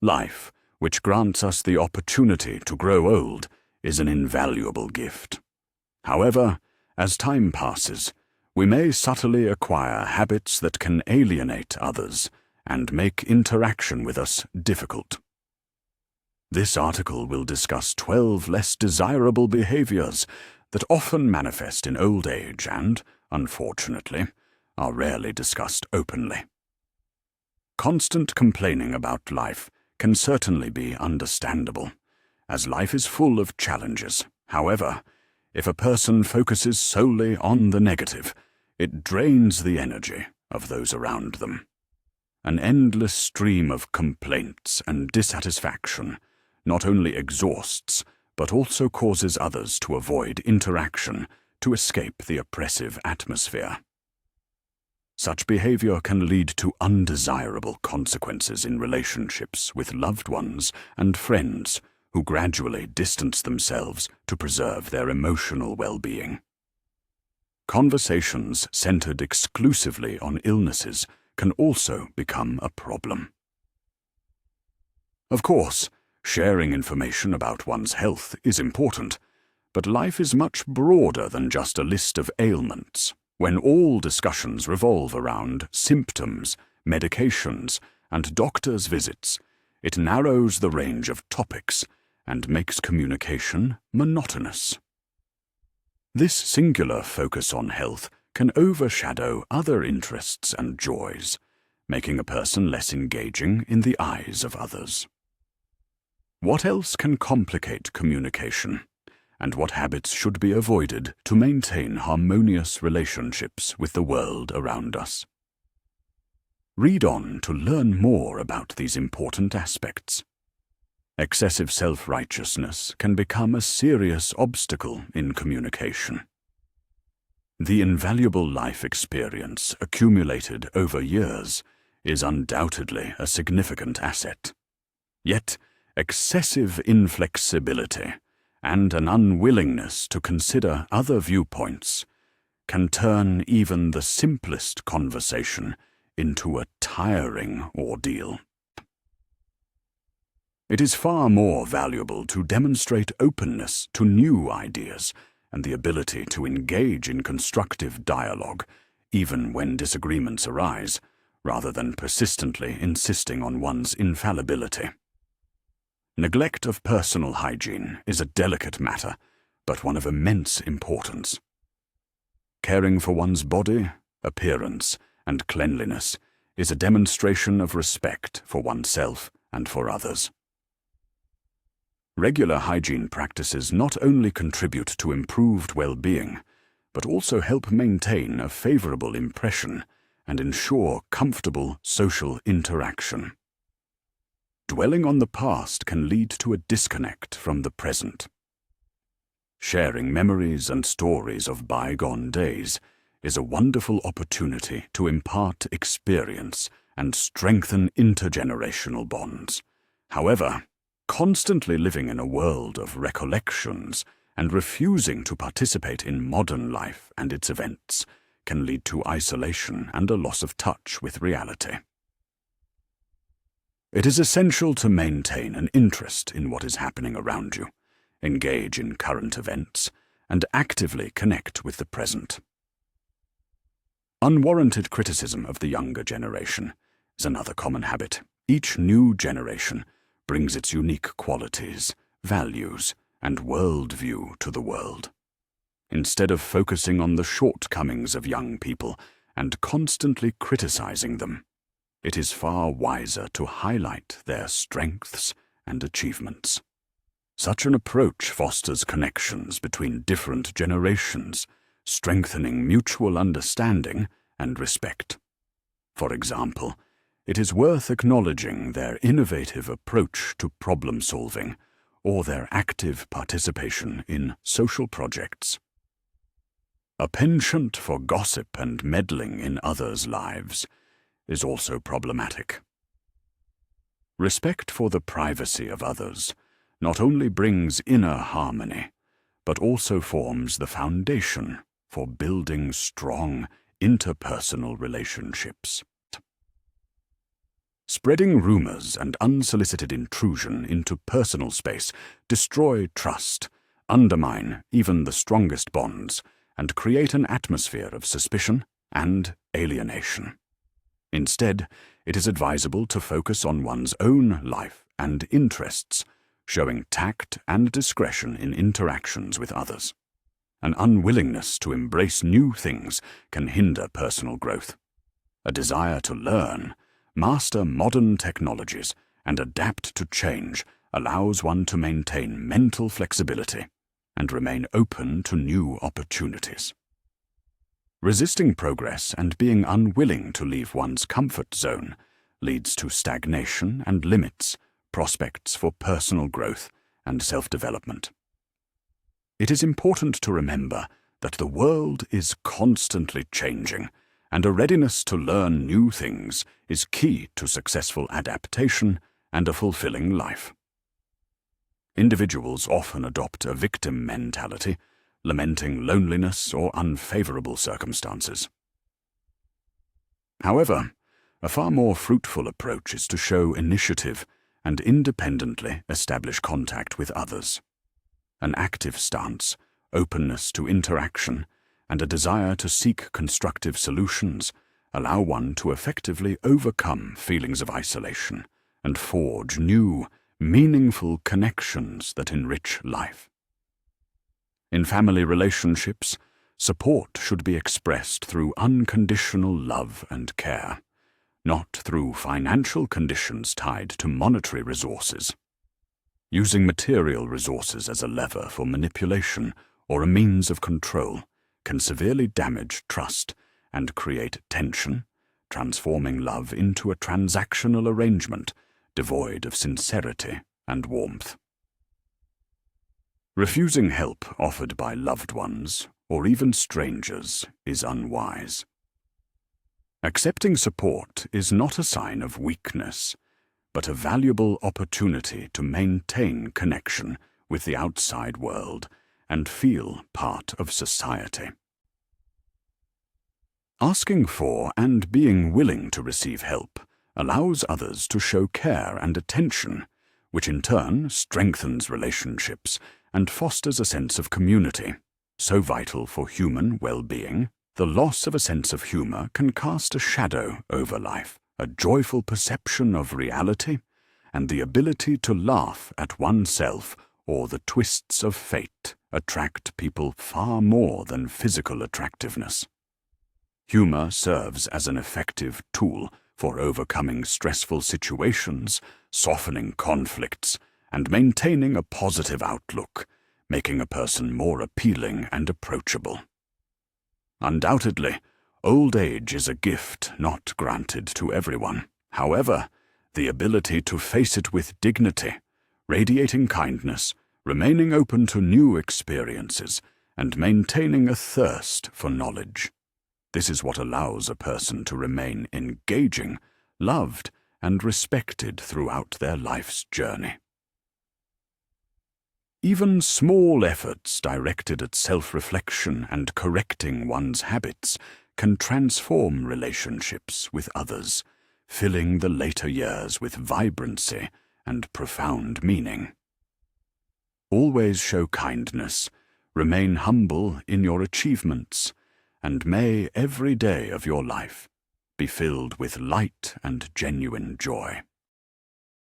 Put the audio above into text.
Life, which grants us the opportunity to grow old, is an invaluable gift. However, as time passes, we may subtly acquire habits that can alienate others and make interaction with us difficult. This article will discuss 12 less desirable behaviors that often manifest in old age and, unfortunately, are rarely discussed openly. Constant complaining about life can certainly be understandable, as life is full of challenges. However, if a person focuses solely on the negative, it drains the energy of those around them. An endless stream of complaints and dissatisfaction not only exhausts, but also causes others to avoid interaction to escape the oppressive atmosphere. Such behavior can lead to undesirable consequences in relationships with loved ones and friends who gradually distance themselves to preserve their emotional well-being. Conversations centered exclusively on illnesses can also become a problem. Of course, sharing information about one's health is important, but life is much broader than just a list of ailments. When all discussions revolve around symptoms, medications, and doctor's visits, it narrows the range of topics and makes communication monotonous. This singular focus on health can overshadow other interests and joys, making a person less engaging in the eyes of others. What else can complicate communication, and what habits should be avoided to maintain harmonious relationships with the world around us? Read on to learn more about these important aspects. Excessive self-righteousness can become a serious obstacle in communication. The invaluable life experience accumulated over years is undoubtedly a significant asset. Yet, excessive inflexibility and an unwillingness to consider other viewpoints can turn even the simplest conversation into a tiring ordeal. It is far more valuable to demonstrate openness to new ideas and the ability to engage in constructive dialogue, even when disagreements arise, rather than persistently insisting on one's infallibility. Neglect of personal hygiene is a delicate matter, but one of immense importance. Caring for one's body, appearance, and cleanliness is a demonstration of respect for oneself and for others. Regular hygiene practices not only contribute to improved well-being, but also help maintain a favorable impression and ensure comfortable social interaction. Dwelling on the past can lead to a disconnect from the present. Sharing memories and stories of bygone days is a wonderful opportunity to impart experience and strengthen intergenerational bonds. However, constantly living in a world of recollections and refusing to participate in modern life and its events can lead to isolation and a loss of touch with reality. It is essential to maintain an interest in what is happening around you, engage in current events, and actively connect with the present. Unwarranted criticism of the younger generation is another common habit. Each new generation brings its unique qualities, values, and worldview to the world. Instead of focusing on the shortcomings of young people and constantly criticizing them, it is far wiser to highlight their strengths and achievements. Such an approach fosters connections between different generations, strengthening mutual understanding and respect. For example, it is worth acknowledging their innovative approach to problem-solving or their active participation in social projects. A penchant for gossip and meddling in others' lives is also problematic. Respect for the privacy of others not only brings inner harmony, but also forms the foundation for building strong interpersonal relationships. Spreading rumors and unsolicited intrusion into personal space destroy trust, undermine even the strongest bonds, and create an atmosphere of suspicion and alienation. Instead, it is advisable to focus on one's own life and interests, showing tact and discretion in interactions with others. An unwillingness to embrace new things can hinder personal growth. A desire to learn, master modern technologies, and adapt to change allows one to maintain mental flexibility and remain open to new opportunities. Resisting progress and being unwilling to leave one's comfort zone leads to stagnation and limits prospects for personal growth and self-development. It is important to remember that the world is constantly changing, and a readiness to learn new things is key to successful adaptation and a fulfilling life. Individuals often adopt a victim mentality, lamenting loneliness or unfavorable circumstances. However, a far more fruitful approach is to show initiative and independently establish contact with others. An active stance, openness to interaction, and a desire to seek constructive solutions allow one to effectively overcome feelings of isolation and forge new, meaningful connections that enrich life. In family relationships, support should be expressed through unconditional love and care, not through financial conditions tied to monetary resources. Using material resources as a lever for manipulation or a means of control can severely damage trust and create tension, transforming love into a transactional arrangement devoid of sincerity and warmth. Refusing help offered by loved ones or even strangers is unwise. Accepting support is not a sign of weakness, but a valuable opportunity to maintain connection with the outside world and feel part of society. Asking for and being willing to receive help allows others to show care and attention, which in turn strengthens relationships and fosters a sense of community. So vital for human well-being, the loss of a sense of humor can cast a shadow over life, a joyful perception of reality, and the ability to laugh at oneself or the twists of fate attract people far more than physical attractiveness. Humor serves as an effective tool for overcoming stressful situations, softening conflicts, and maintaining a positive outlook, making a person more appealing and approachable. Undoubtedly, old age is a gift not granted to everyone. However, the ability to face it with dignity, radiating kindness, remaining open to new experiences, and maintaining a thirst for knowledge. This is what allows a person to remain engaging, loved, and respected throughout their life's journey. Even small efforts directed at self-reflection and correcting one's habits can transform relationships with others, filling the later years with vibrancy and profound meaning. Always show kindness, remain humble in your achievements, and may every day of your life be filled with light and genuine joy.